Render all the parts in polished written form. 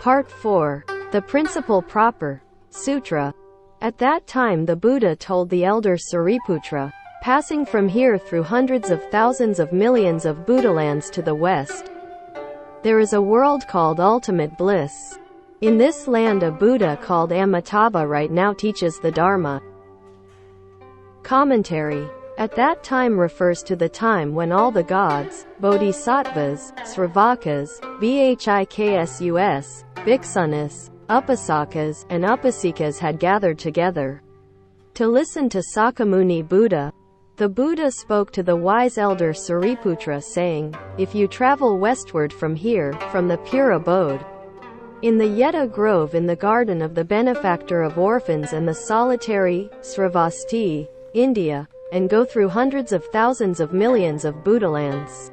Part 4. The Principle Proper. Sutra. At that time the Buddha told the elder Sariputra, passing from here through hundreds of thousands of millions of Buddhalands to the west, there is a world called ultimate bliss. In this land a Buddha called Amitabha right now teaches the Dharma. Commentary. At that time refers to the time when all the gods, bodhisattvas, sravakas, bhiksus, bhiksunis, upasakas, and upasikas had gathered together to listen to Sakyamuni Buddha. The Buddha spoke to the wise elder Sariputra saying, "If you travel westward from here, from the pure abode, in the Yeta grove in the garden of the benefactor of orphans and the solitary, Sravasti, India, and go through hundreds of thousands of millions of Buddhalands,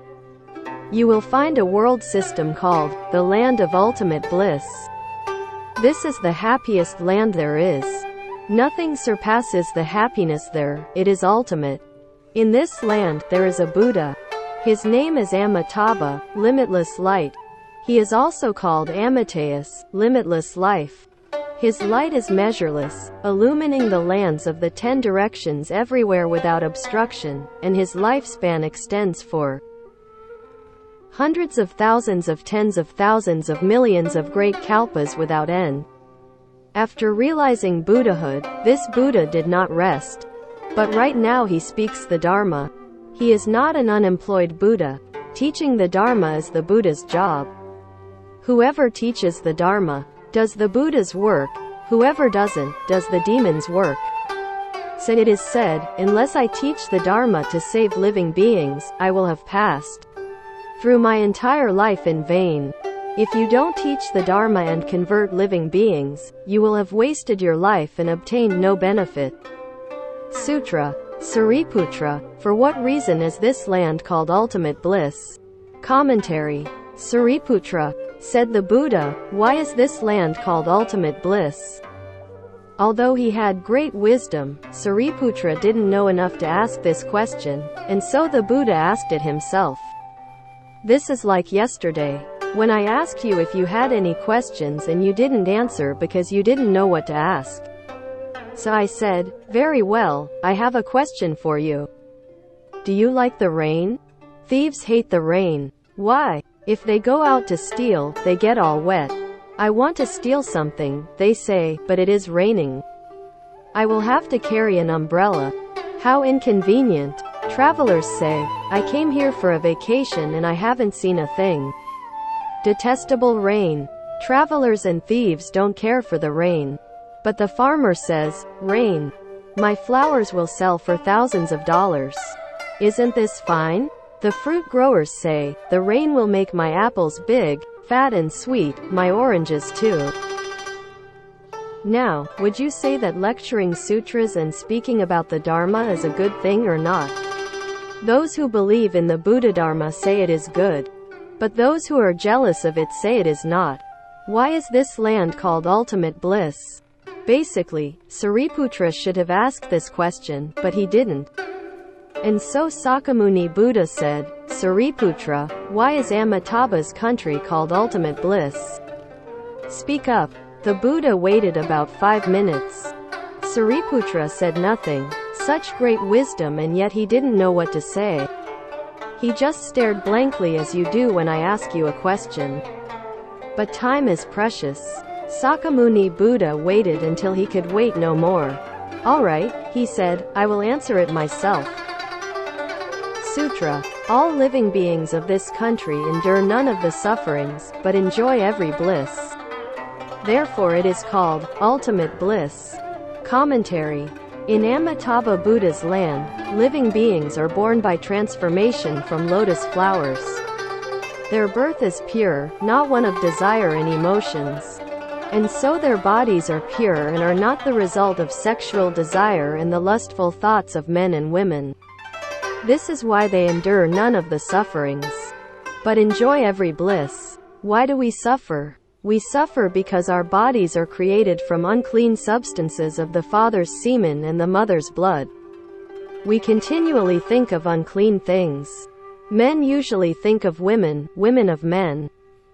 you will find a world system called the land of ultimate bliss. This is the happiest land there is. Nothing surpasses the happiness there, it is ultimate. In this land, there is a Buddha. His name is Amitabha, limitless light. He is also called Amitayus, limitless life. His light is measureless, illumining the lands of the 10 directions everywhere without obstruction, and his lifespan extends for hundreds of thousands of tens of thousands of millions of great kalpas without end." After realizing Buddhahood, this Buddha did not rest. But right now he speaks the Dharma. He is not an unemployed Buddha. Teaching the Dharma is the Buddha's job. Whoever teaches the Dharma does the Buddha's work. Whoever doesn't, does the demon's work. So it is said, unless I teach the Dharma to save living beings, I will have passed through my entire life in vain. If you don't teach the Dharma and convert living beings, you will have wasted your life and obtained no benefit. Sutra. Sariputra, for what reason is this land called ultimate bliss? Commentary. Sariputra, said the Buddha, why is this land called ultimate bliss? Although he had great wisdom, Sariputra didn't know enough to ask this question, and so the Buddha asked it himself. This is like yesterday, when I asked you if you had any questions and you didn't answer because you didn't know what to ask. So I said, very well, I have a question for you. Do you like the rain? Thieves hate the rain. Why? If they go out to steal, they get all wet. I want to steal something, they say, but it is raining. I will have to carry an umbrella. How inconvenient. Travelers say, I came here for a vacation and I haven't seen a thing. Detestable rain. Travelers and thieves don't care for the rain. But the farmer says, rain. My flowers will sell for thousands of dollars. Isn't this fine? The fruit growers say, the rain will make my apples big, fat and sweet, my oranges too. Now, would you say that lecturing sutras and speaking about the Dharma is a good thing or not? Those who believe in the Buddha Dharma say it is good. But those who are jealous of it say it is not. Why is this land called ultimate bliss? Basically, Sariputra should have asked this question, but he didn't. And so Sakyamuni Buddha said, Sariputra, why is Amitabha's country called ultimate bliss? Speak up. The Buddha waited about 5 minutes. Sariputra said nothing. Such great wisdom, and yet he didn't know what to say. He just stared blankly as you do when I ask you a question. But time is precious. Sakyamuni Buddha waited until he could wait no more. Alright, he said, I will answer it myself. Sutra. All living beings of this country endure none of the sufferings, but enjoy every bliss. Therefore it is called ultimate bliss. Commentary. In Amitabha Buddha's land, living beings are born by transformation from lotus flowers. Their birth is pure, not one of desire and emotions. And so their bodies are pure and are not the result of sexual desire and the lustful thoughts of men and women. This is why they endure none of the sufferings, but enjoy every bliss. Why do we suffer? We suffer because our bodies are created from unclean substances of the father's semen and the mother's blood. We continually think of unclean things. Men usually think of women, women of men.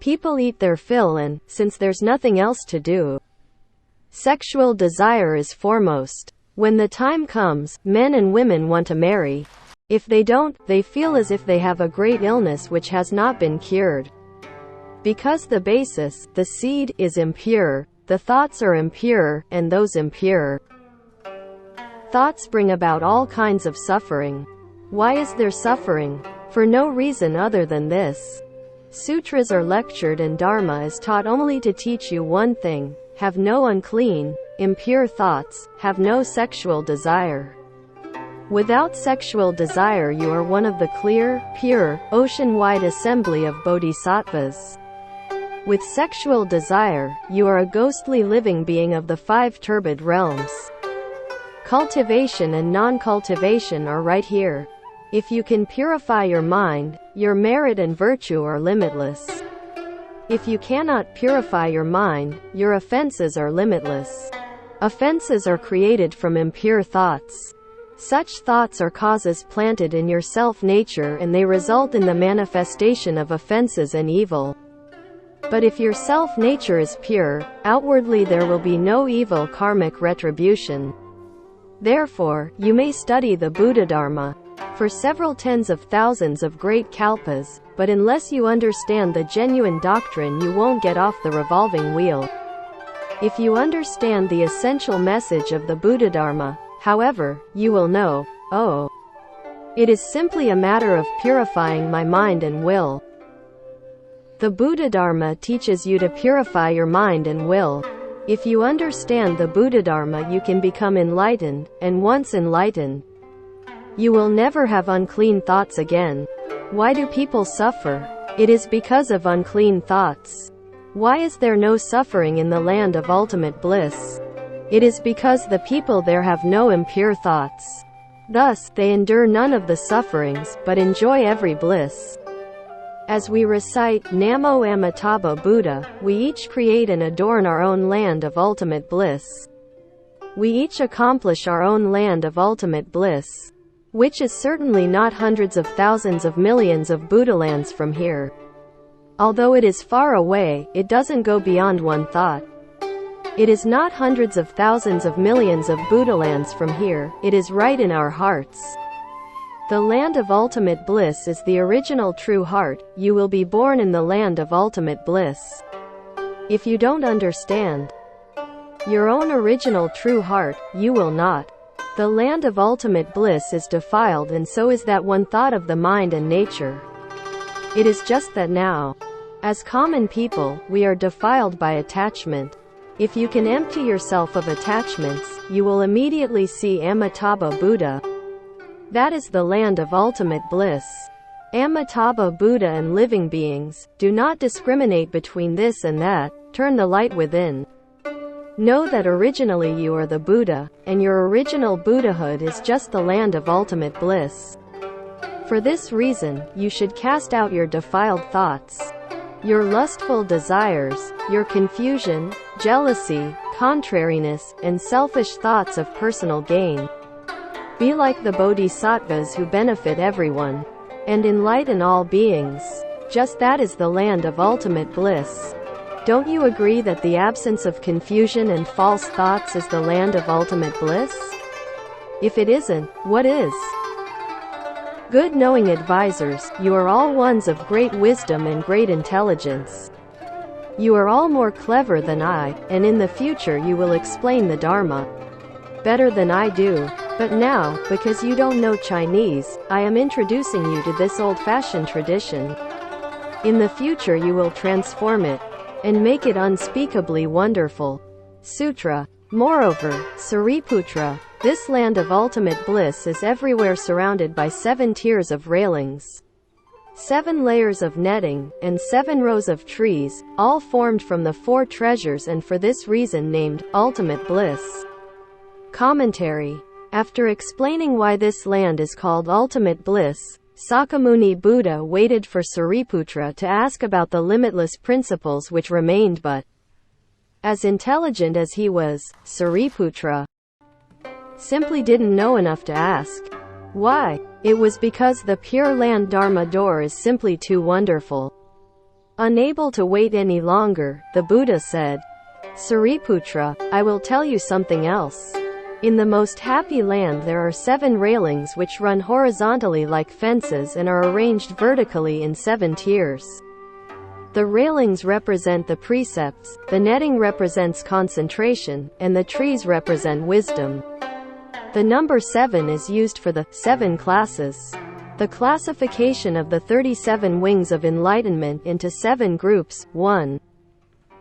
People eat their fill and, since there's nothing else to do, sexual desire is foremost. When the time comes, men and women want to marry. If they don't, they feel as if they have a great illness which has not been cured. Because the basis, the seed, is impure, the thoughts are impure, and those impure thoughts bring about all kinds of suffering. Why is there suffering? For no reason other than this. Sutras are lectured and Dharma is taught only to teach you one thing: have no unclean, impure thoughts, have no sexual desire. Without sexual desire you are one of the clear, pure, ocean-wide assembly of bodhisattvas. With sexual desire, you are a ghostly living being of the 5 turbid realms. Cultivation and non-cultivation are right here. If you can purify your mind, your merit and virtue are limitless. If you cannot purify your mind, your offenses are limitless. Offenses are created from impure thoughts. Such thoughts are causes planted in your self-nature and they result in the manifestation of offenses and evil. But if your self-nature is pure, outwardly there will be no evil karmic retribution. Therefore, you may study the Buddha Dharma for several tens of thousands of great kalpas, but unless you understand the genuine doctrine you won't get off the revolving wheel. If you understand the essential message of the Buddha Dharma, however, you will know, oh, it is simply a matter of purifying my mind and will. The Buddha Dharma teaches you to purify your mind and will. If you understand the Buddha Dharma you can become enlightened, and once enlightened, you will never have unclean thoughts again. Why do people suffer? It is because of unclean thoughts. Why is there no suffering in the land of ultimate bliss? It is because the people there have no impure thoughts. Thus, they endure none of the sufferings, but enjoy every bliss. As we recite, Namo Amitabha Buddha, we each create and adorn our own land of ultimate bliss. We each accomplish our own land of ultimate bliss, which is certainly not hundreds of thousands of millions of Buddhalands from here. Although it is far away, it doesn't go beyond one thought. It is not hundreds of thousands of millions of Buddhalands from here, it is right in our hearts. The land of ultimate bliss is the original true heart. You will be born in the land of ultimate bliss. If you don't understand your own original true heart, you will not. The land of ultimate bliss is defiled and so is that one thought of the mind and nature. It is just that now, as common people, we are defiled by attachment. If you can empty yourself of attachments, you will immediately see Amitabha Buddha. That is the land of ultimate bliss. Amitabha Buddha and living beings do not discriminate between this and that. Turn the light within. Know that originally you are the Buddha, and your original Buddhahood is just the land of ultimate bliss. For this reason, you should cast out your defiled thoughts, your lustful desires, your confusion, jealousy, contrariness, and selfish thoughts of personal gain. Be like the bodhisattvas who benefit everyone and enlighten all beings. Just that is the land of ultimate bliss. Don't you agree that the absence of confusion and false thoughts is the land of ultimate bliss? If it isn't, what is? Good knowing advisors, you are all ones of great wisdom and great intelligence. You are all more clever than I, and in the future you will explain the Dharma better than I do. But now, because you don't know Chinese, I am introducing you to this old-fashioned tradition. In the future you will transform it and make it unspeakably wonderful. Sutra. Moreover, Sariputra, this land of ultimate bliss is everywhere surrounded by 7 tiers of railings, 7 layers of netting, and 7 rows of trees, all formed from the 4 treasures and for this reason named ultimate bliss. Commentary. After explaining why this land is called ultimate bliss, Sakyamuni Buddha waited for Sariputra to ask about the limitless principles which remained, but as intelligent as he was, Sariputra simply didn't know enough to ask. Why? It was because the Pure Land Dharma door is simply too wonderful. Unable to wait any longer, the Buddha said, "Sariputra, I will tell you something else. In the most happy land there are 7 railings which run horizontally like fences and are arranged vertically in 7 tiers. The railings represent the precepts, the netting represents concentration, and the trees represent wisdom. The number 7 is used for the 7 classes. The classification of the 37 wings of enlightenment into 7 groups. 1.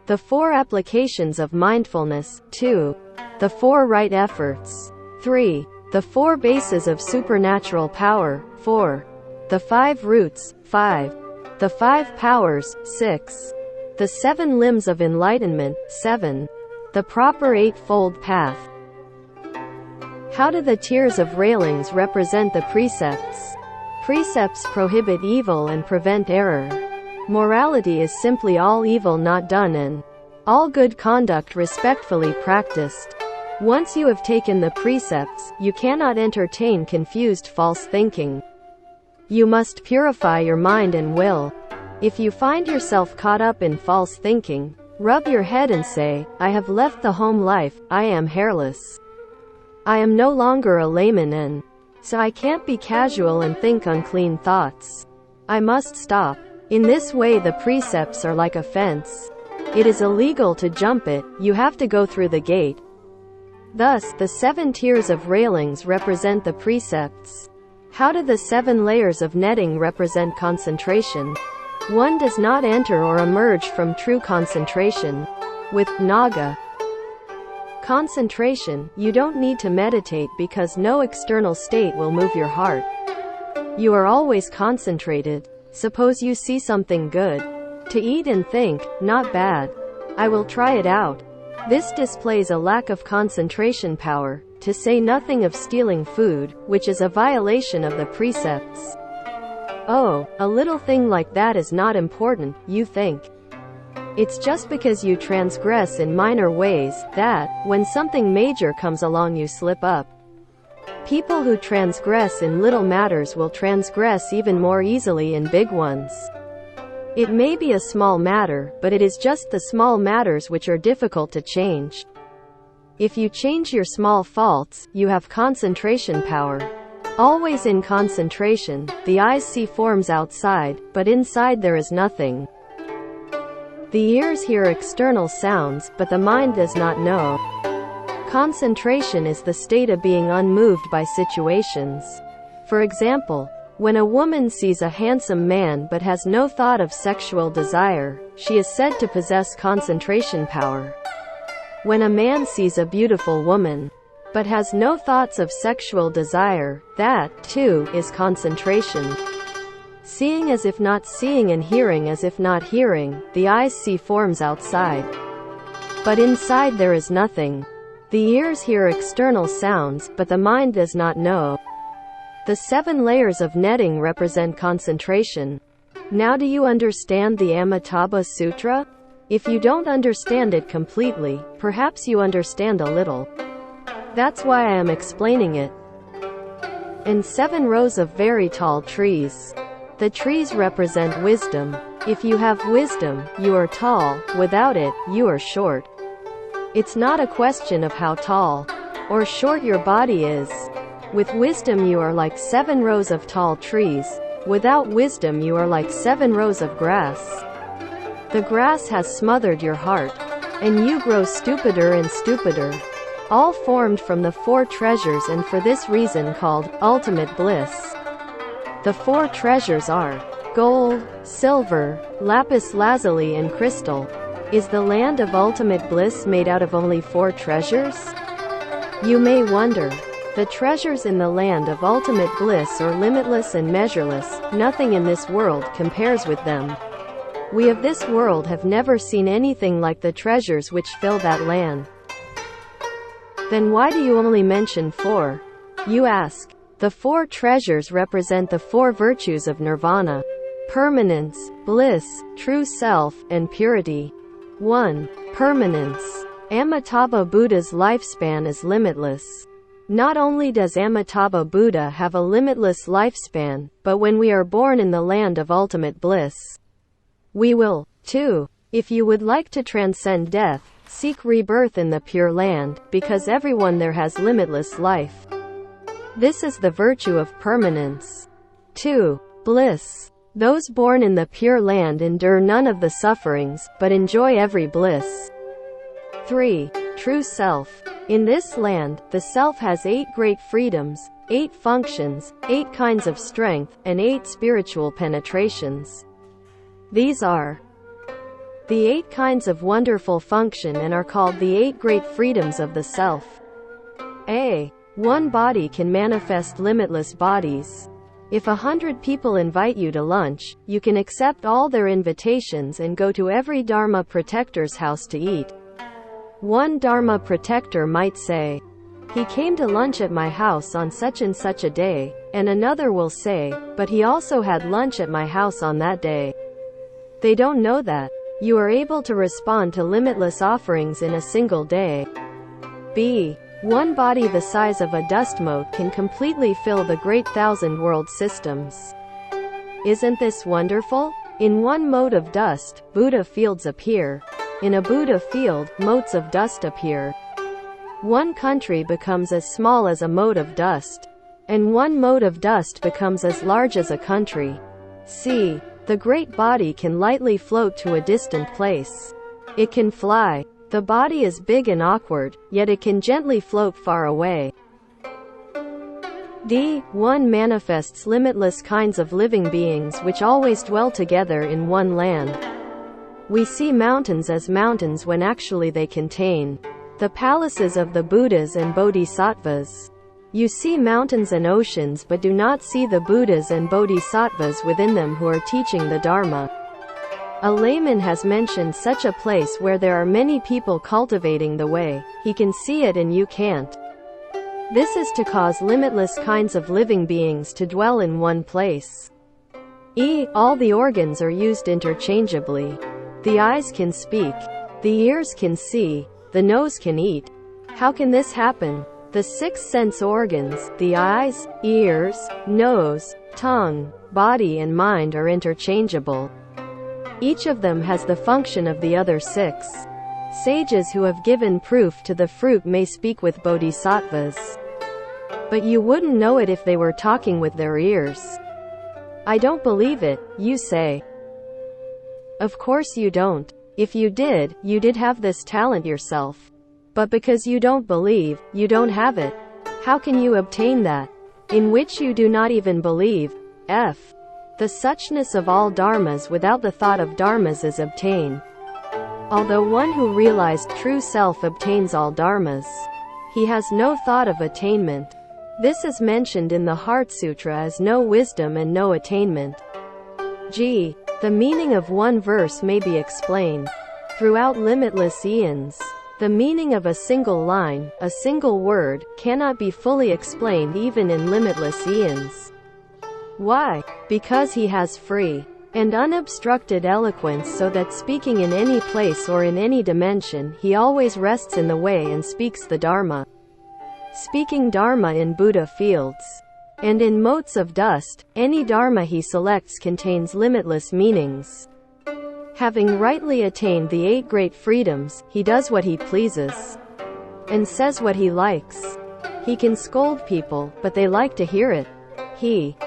The 4 applications of mindfulness. 2. The 4 right efforts. 3. The 4 bases of supernatural power. 4. The 5 roots. 5. The 5 powers. 6. The 7 limbs of enlightenment. 7. The proper eightfold path." How do the tiers of railings represent the precepts? Precepts prohibit evil and prevent error. Morality is simply all evil not done and all good conduct respectfully practiced. Once you have taken the precepts, you cannot entertain confused false thinking. You must purify your mind and will. If you find yourself caught up in false thinking, rub your head and say, "I have left the home life, I am hairless. I am no longer a layman and so I can't be casual and think unclean thoughts. I must stop." In this way the precepts are like a fence. It is illegal to jump it, you have to go through the gate. Thus, the 7 tiers of railings represent the precepts. How do the 7 layers of netting represent concentration? One does not enter or emerge from true concentration. With Naga concentration, you don't need to meditate because no external state will move your heart. You are always concentrated. Suppose you see something good to eat and think, "Not bad. I will try it out." This displays a lack of concentration power, to say nothing of stealing food, which is a violation of the precepts. Oh, a little thing like that is not important, you think. It's just because you transgress in minor ways, that, when something major comes along you slip up. People who transgress in little matters will transgress even more easily in big ones. It may be a small matter, but it is just the small matters which are difficult to change. If you change your small faults, you have concentration power. Always in concentration, the eyes see forms outside, but inside there is nothing. The ears hear external sounds, but the mind does not know. Concentration is the state of being unmoved by situations. For example, when a woman sees a handsome man but has no thought of sexual desire, she is said to possess concentration power. When a man sees a beautiful woman, but has no thoughts of sexual desire, that, too, is concentration. Seeing as if not seeing and hearing as if not hearing, the eyes see forms outside. But inside there is nothing. The ears hear external sounds, but the mind does not know. The 7 layers of netting represent concentration. Now do you understand the Amitabha Sutra? If you don't understand it completely, perhaps you understand a little. That's why I am explaining it. And 7 rows of very tall trees. The trees represent wisdom. If you have wisdom, you are tall. Without it, you are short. It's not a question of how tall or short your body is. With wisdom you are like 7 rows of tall trees. Without wisdom you are like 7 rows of grass. The grass has smothered your heart, and you grow stupider and stupider. All formed from the 4 treasures and for this reason called ultimate bliss. The 4 treasures are gold, silver, lapis lazuli and crystal. Is the land of ultimate bliss made out of only 4 treasures? You may wonder. The treasures in the land of ultimate bliss are limitless and measureless. Nothing in this world compares with them. We of this world have never seen anything like the treasures which fill that land. Then why do you only mention 4? You ask. The 4 treasures represent the 4 virtues of nirvana: permanence, bliss, true self, and purity. 1. Permanence. Amitabha Buddha's lifespan is limitless. Not only does Amitabha Buddha have a limitless lifespan, but when we are born in the land of ultimate bliss, We will, too. If you would like to transcend death, seek rebirth in the Pure Land, because everyone there has limitless life. This is the virtue of permanence. 2. Bliss. Those born in the Pure Land endure none of the sufferings, but enjoy every bliss. 3. True Self. In this land, the Self has 8 great freedoms, 8 functions, 8 kinds of strength, and 8 spiritual penetrations. These are the 8 kinds of wonderful function and are called the 8 great freedoms of the Self. A. One body can manifest limitless bodies. If 100 people invite you to lunch, you can accept all their invitations and go to every Dharma protector's house to eat. One Dharma protector might say, "He came to lunch at my house on such and such a day," and another will say, "But he also had lunch at my house on that day." They don't know that you are able to respond to limitless offerings in a single day. B. One body the size of a dust mote can completely fill the great 1,000 world systems. Isn't this wonderful? In one mote of dust, Buddha fields appear. In a Buddha field, motes of dust appear. One country becomes as small as a mote of dust. And one mote of dust becomes as large as a country. C. The great body can lightly float to a distant place. It can fly. The body is big and awkward, yet it can gently float far away. D. One manifests limitless kinds of living beings which always dwell together in one land. We see mountains as mountains when actually they contain the palaces of the Buddhas and Bodhisattvas. You see mountains and oceans but do not see the Buddhas and Bodhisattvas within them who are teaching the Dharma. A layman has mentioned such a place where there are many people cultivating the way. He can see it and you can't. This is to cause limitless kinds of living beings to dwell in one place. E. All the organs are used interchangeably. The eyes can speak. The ears can see. The nose can eat. How can this happen? The 6 sense organs, the eyes, ears, nose, tongue, body and mind are interchangeable. Each of them has the function of the other 6. Sages who have given proof to the fruit may speak with bodhisattvas. But you wouldn't know it if they were talking with their ears. I don't believe it, you say. Of course you don't. If you did, you did have this talent yourself. But because you don't believe, you don't have it. How can you obtain that, in which you do not even believe? F. The suchness of all dharmas without the thought of dharmas is obtained. Although one who realized true self obtains all dharmas, he has no thought of attainment. This is mentioned in the Heart Sutra as no wisdom and no attainment. G. The meaning of one verse may be explained throughout limitless eons. The meaning of a single line, a single word, cannot be fully explained even in limitless eons. Why? Because he has free and unobstructed eloquence, so that speaking in any place or in any dimension, he always rests in the way and speaks the Dharma. Speaking Dharma in Buddha fields and in motes of dust, any Dharma he selects contains limitless meanings. Having rightly attained the 8 great freedoms, he does what he pleases and says what he likes. He can scold people, but they like to hear it. He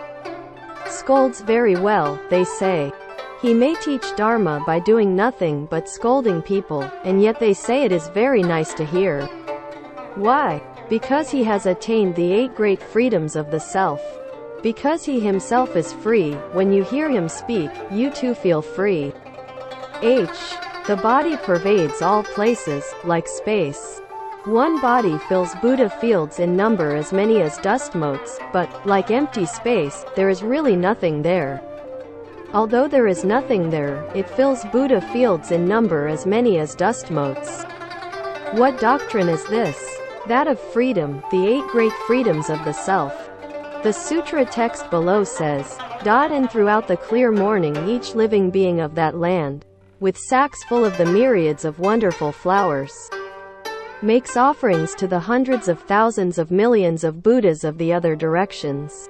scolds very well, they say. He may teach Dharma by doing nothing but scolding people, and yet they say it is very nice to hear. Why? Because he has attained the 8 great freedoms of the self. Because he himself is free, when you hear him speak, you too feel free. H. The body pervades all places, like space. One body fills Buddha fields in number as many as dust motes, but, like empty space, there is really nothing there. Although there is nothing there, it fills Buddha fields in number as many as dust motes. What doctrine is this? That of freedom, the 8 great freedoms of the self. The sutra text below says, and throughout the clear morning each living being of that land, with sacks full of the myriads of wonderful flowers, makes offerings to the hundreds of thousands of millions of Buddhas of the other directions.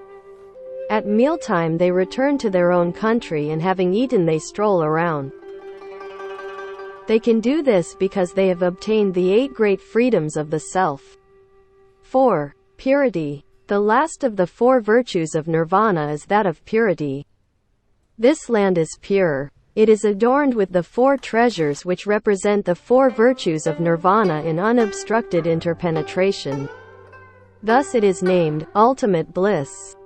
At mealtime they return to their own country, and having eaten they stroll around. They can do this because they have obtained the 8 great freedoms of the self. 4. Purity. The last of the 4 virtues of nirvana is that of purity. This land is pure. It is adorned with the 4 treasures which represent the 4 virtues of nirvana in unobstructed interpenetration. Thus it is named ultimate bliss.